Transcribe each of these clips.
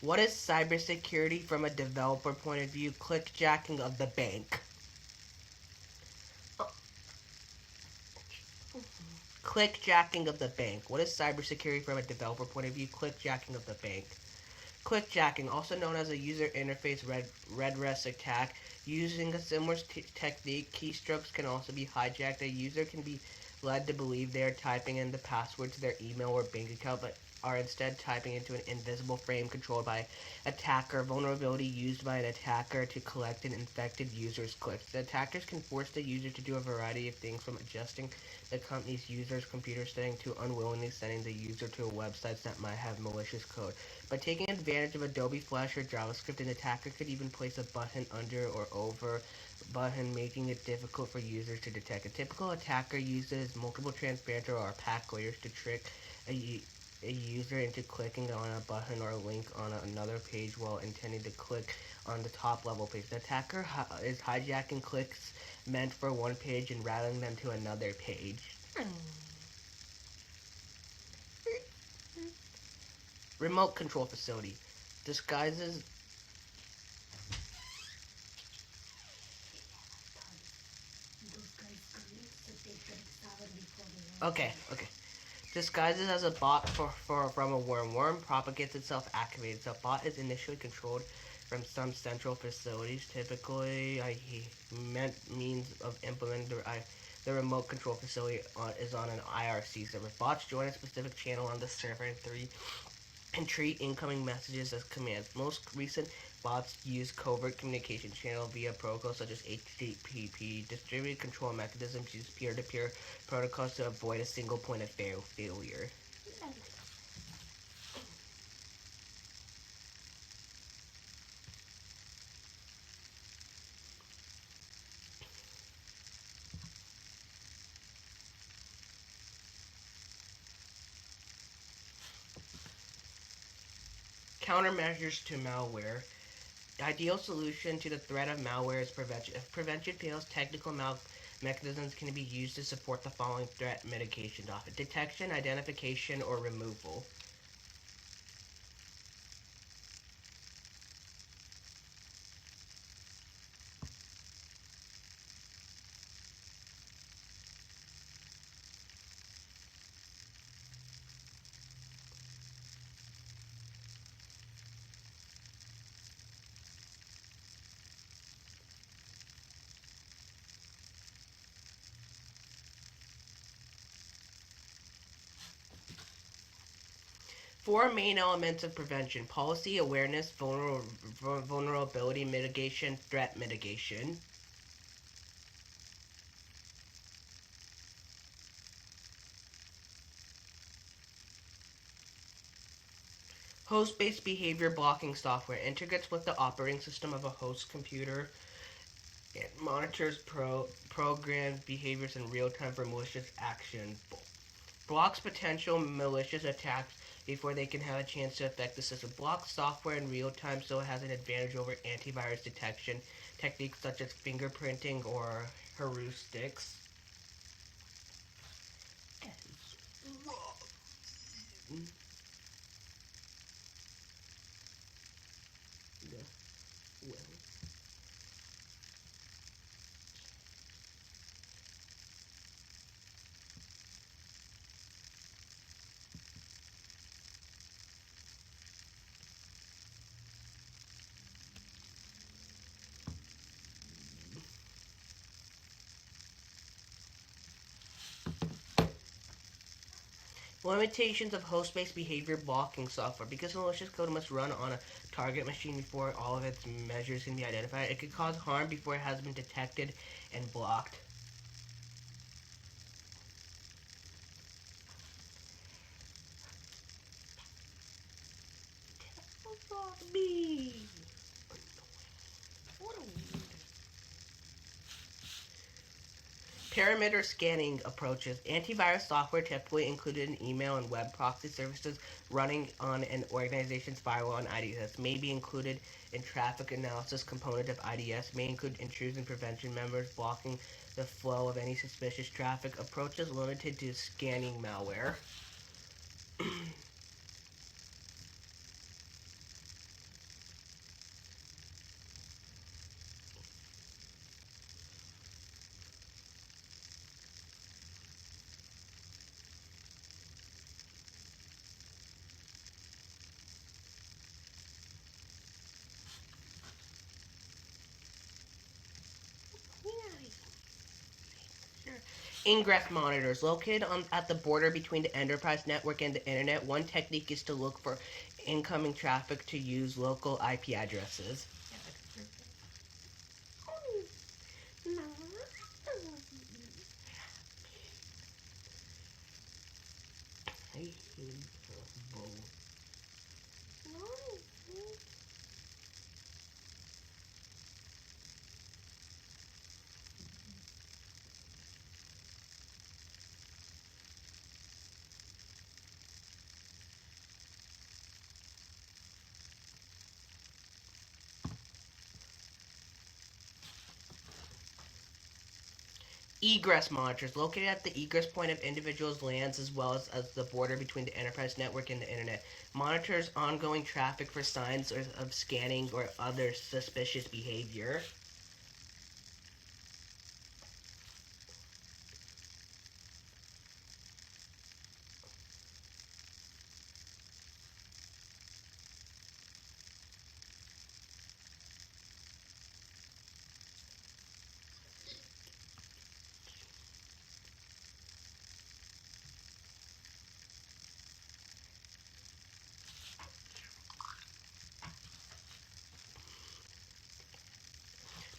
What is cybersecurity from a developer point of view? Clickjacking of the bank. Clickjacking of the bank. What is cybersecurity from a developer point of view? Clickjacking of the bank. Clickjacking, also known as a user interface red rest attack, using a similar technique, keystrokes can also be hijacked. A user can be led to believe they are typing in the password to their email or bank account, but are instead typing into an invisible frame controlled by attacker. Vulnerability used by an attacker to collect an infected user's clicks. The attackers can force the user to do a variety of things, from adjusting the company's user's computer setting to unwillingly sending the user to websites that might have malicious code. By taking advantage of Adobe Flash or JavaScript, an attacker could even place a button under or over button, making it difficult for users to detect. A typical attacker uses multiple transparent or opaque layers to trick a user into clicking on a button or a link on another page while intending to click on the top level page. The attacker is hijacking clicks meant for one page and routing them to another page. Remote control facility disguises. Okay. Disguises as a bot from a worm. Worm propagates itself activated. The bot is initially controlled from some central facilities. Typically, means of implementing the remote control facility is on an IRC server. Bots join a specific channel on the server and treat incoming messages as commands. Most recent bots use covert communication channel via protocols such as HTTP. Distributed control mechanisms use peer-to-peer protocols to avoid a single point of failure. Countermeasures to malware. The ideal solution to the threat of malware is prevention. If prevention fails, technical mechanisms can be used to support the following threat mitigation: detection, identification, or removal. Four main elements of prevention: policy, awareness, vulnerability mitigation, threat mitigation. Host-based behavior blocking software integrates with the operating system of a host computer. It monitors program behaviors in real time for malicious action. Blocks potential malicious attacks before they can have a chance to affect the system. Blocks software in real time so it has an advantage over antivirus detection techniques such as fingerprinting or heuristics. Limitations of host-based behavior blocking software. Because malicious code must run on a target machine before all of its measures can be identified, it could cause harm before it has been detected and blocked. Perimeter scanning approaches. Antivirus software typically included in email and web proxy services running on an organization's firewall and IDS may be included in traffic analysis component of IDS, may include intrusion prevention members blocking the flow of any suspicious traffic. Approaches limited to scanning malware. Ingress monitors located at the border between the enterprise network and the internet. One technique is to look for incoming traffic to use local IP addresses. Egress monitors located at the egress point of individuals' lands as well as the border between the enterprise network and the internet. Monitors ongoing traffic for signs of scanning or other suspicious behavior.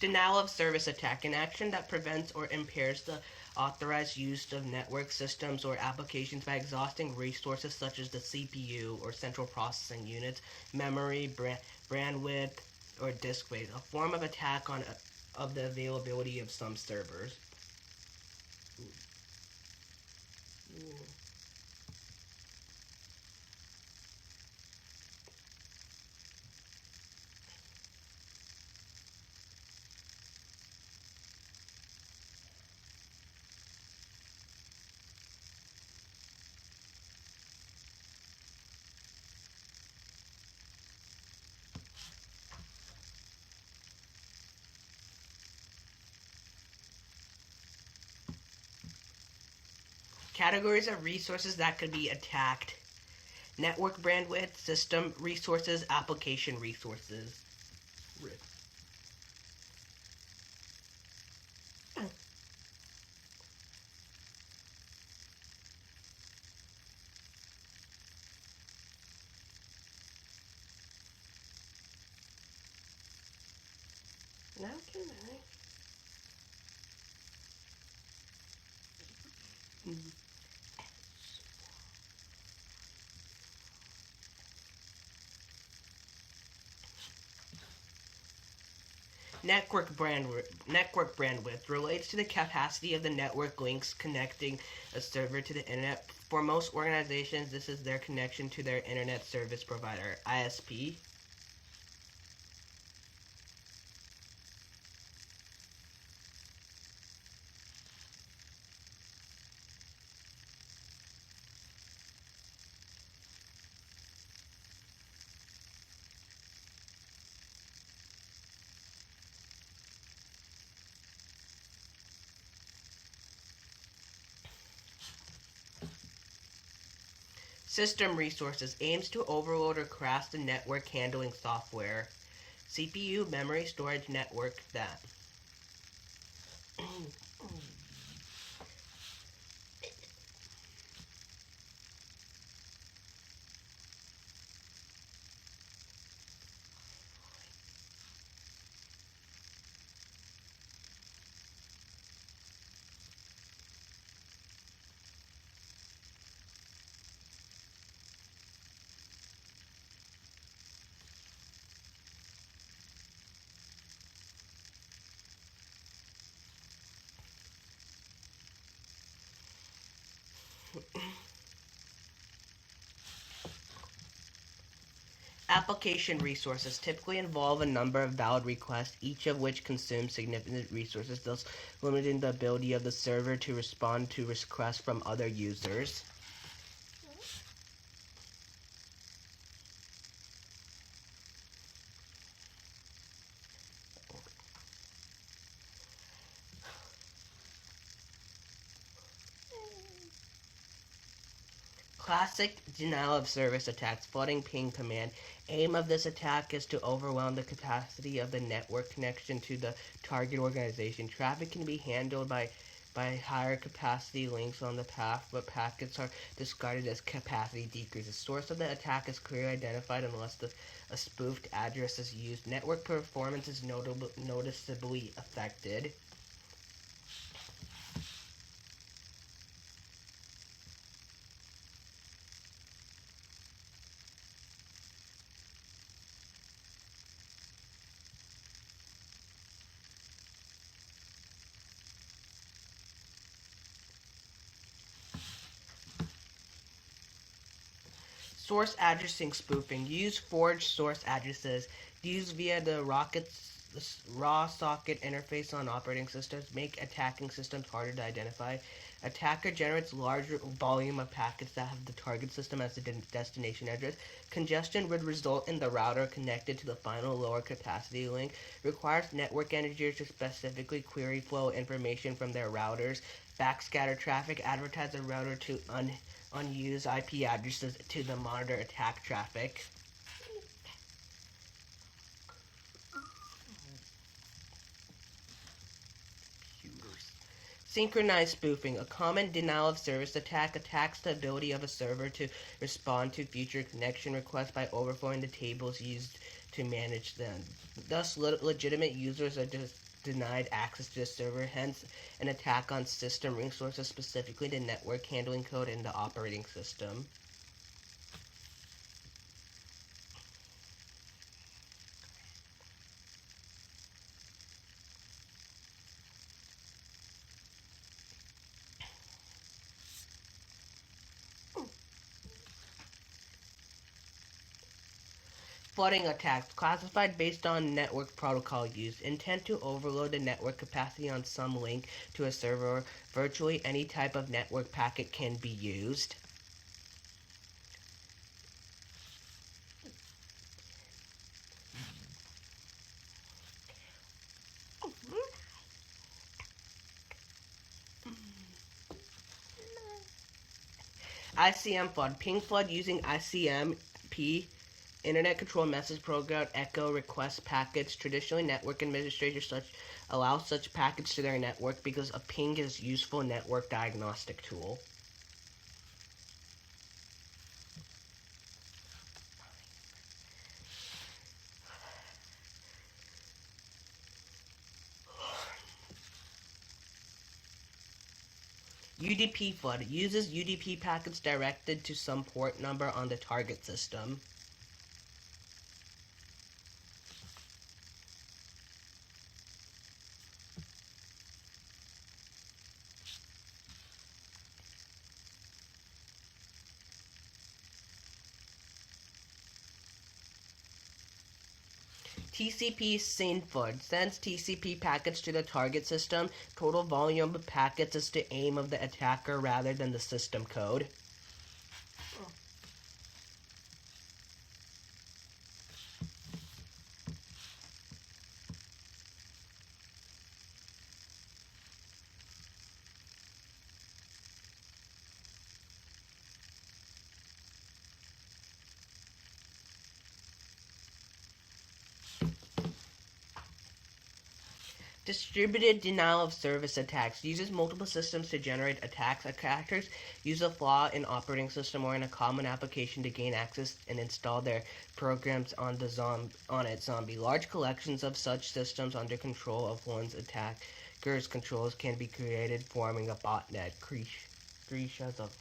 Denial of service attack, an action that prevents or impairs the authorized use of network systems or applications by exhausting resources such as the CPU or central processing units, memory, bandwidth, or disk space. A form of attack of the availability of some servers. Categories of resources that could be attacked: network bandwidth, system resources, application resources. Now can I? Network bandwidth relates to the capacity of the network links connecting a server to the internet. For most organizations, this is their connection to their internet service provider, ISP. System resources aims to overload or crash the network handling software. CPU, memory, storage, network, that. Application resources typically involve a number of valid requests, each of which consumes significant resources, thus limiting the ability of the server to respond to requests from other users. Classic denial of service attacks, flooding ping command. Aim of this attack is to overwhelm the capacity of the network connection to the target organization. Traffic can be handled by by higher capacity links on the path, but packets are discarded as capacity decreases. Source of the attack is clearly identified unless a spoofed address is used. Network performance is noticeably affected. Source addressing spoofing. Use forged source addresses. Used via the raw socket interface on operating systems. Make attacking systems harder to identify. Attacker generates larger volume of packets that have the target system as the destination address. Congestion would result in the router connected to the final lower capacity link. Requires network engineers to specifically query flow information from their routers. Backscatter traffic. Advertise the router to unused IP addresses to the monitor attack traffic. Synchronized spoofing. A common denial of service attack attacks the ability of a server to respond to future connection requests by overflowing the tables used to manage them. Thus, legitimate users are denied access to the server, hence an attack on system resources, specifically the network handling code in the operating system. Flooding attacks, classified based on network protocol used, intent to overload the network capacity on some link to a server. Virtually any type of network packet can be used. ICM flood. Ping flood using ICMP, Internet Control Message Program, echo request packets. Traditionally, network administrators allow such packets to their network because a ping is a useful network diagnostic tool. UDP flood uses UDP packets directed to some port number on the target system. TCP SYN flood sends TCP packets to the target system. Total volume of packets is the aim of the attacker rather than the system code. Distributed denial of service attacks uses multiple systems to generate attacks. Attackers use a flaw in operating system or in a common application to gain access and install their programs on its zombie. Large collections of such systems under control of one's attacker's controls can be created, forming a botnet. Grisha's of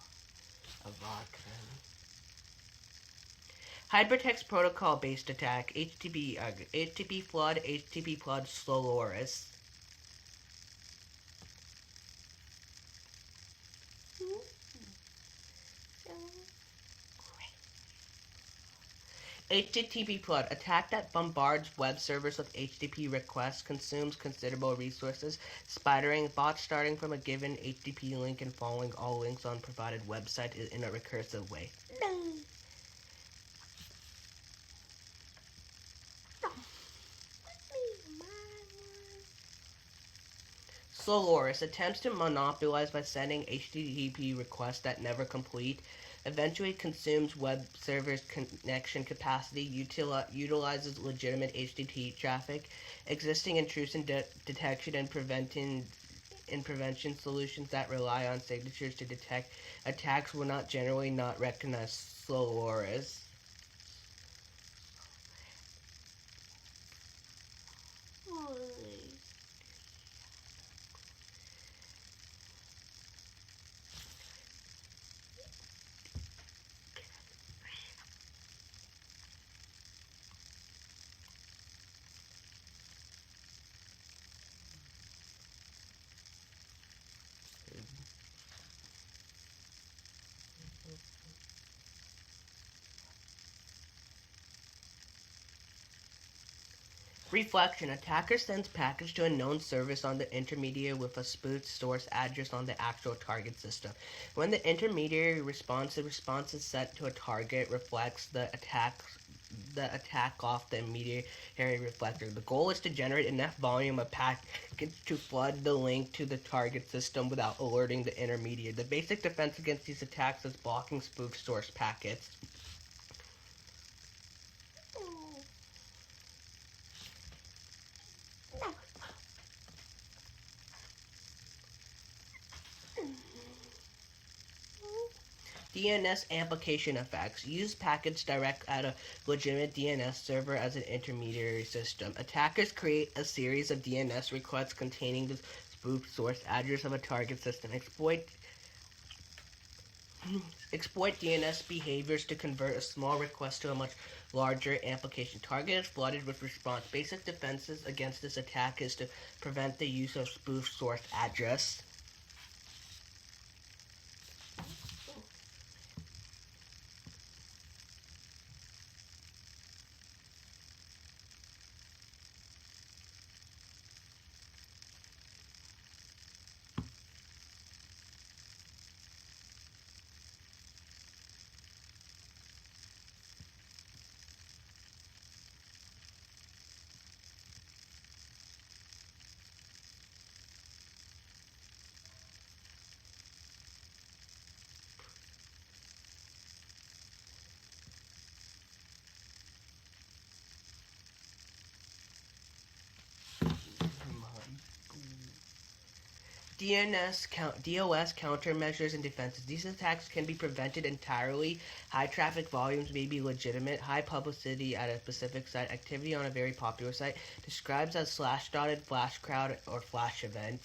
Hypertext protocol based attack. HTTP flood, HTTP flood, Sloloris. HTTP flood. Attack that bombards web servers with HTTP requests, consumes considerable resources. Spidering. Bots starting from a given HTTP link and following all links on provided website in a recursive way. Sloloris attempts to monopolize by sending HTTP requests that never complete, eventually consumes web servers' connection capacity, utilizes legitimate HTTP traffic, existing intrusion detection and preventing in prevention solutions that rely on signatures to detect attacks will not generally not recognize slurs. Reflection. Attacker sends package to a known service on the intermediary with a spoofed source address on the actual target system. When the intermediary responds, the response is sent to a target reflects the attack off the intermediary reflector. The goal is to generate enough volume of packets to flood the link to the target system without alerting the intermediary. The basic defense against these attacks is blocking spoofed source packets. DNS application effects. Use packets direct at a legitimate DNS server as an intermediary system. Attackers create a series of DNS requests containing the spoofed source address of a target system. Exploit DNS behaviors to convert a small request to a much larger application. Target is flooded with response. Basic defenses against this attack is to prevent the use of spoofed source address. DOS countermeasures and defenses. These attacks can be prevented entirely. High traffic volumes may be legitimate. High publicity at a specific site. Activity on a very popular site. Describes as /dotted, flash crowd, or flash event.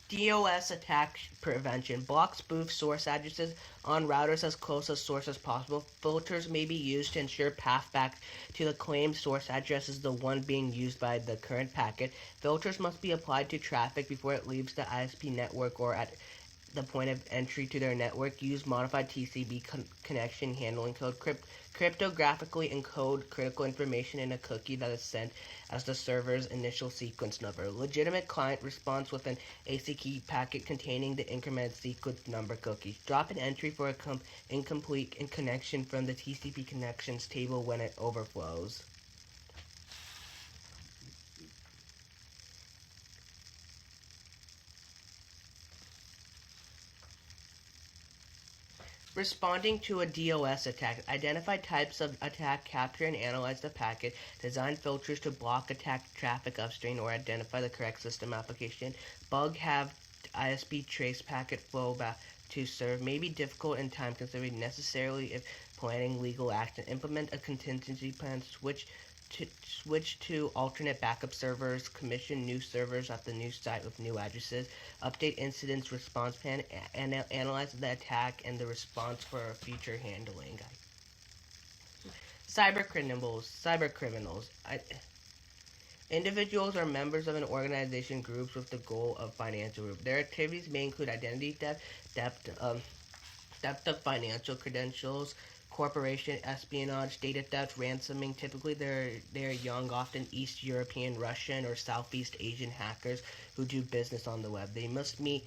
DOS attack prevention. Block spoof source addresses on routers as close as source as possible. Filters may be used to ensure path back to the claimed source address is the one being used by the current packet. Filters must be applied to traffic before it leaves the ISP network or at the point of entry to their network. Use modified TCP connection handling code. Cryptographically encode critical information in a cookie that is sent as the server's initial sequence number. Legitimate client responds with an ACK packet containing the incremented sequence number cookie. Drop an entry for an incomplete connection from the TCP connections table when it overflows. Responding to a DOS attack. Identify types of attack, capture and analyze the packet. Design filters to block attack traffic upstream or identify the correct system application. Bug have ISP trace packet flow back to serve. May be difficult and time consuming. Necessarily if planning legal action. Implement a contingency plan. Switch to alternate backup servers, commission new servers at the new site with new addresses, update incidents response plan, and analyze the attack and the response for future handling. Cybercriminals. Individuals are members of an organization groups with the goal of financial group. Their activities may include identity theft of financial credentials, corporation espionage, data theft, ransoming. Typically, they're young, often East European, Russian, or Southeast Asian hackers who do business on the web. They must meet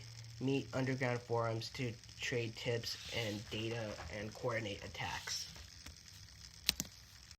underground forums to trade tips and data and coordinate attacks.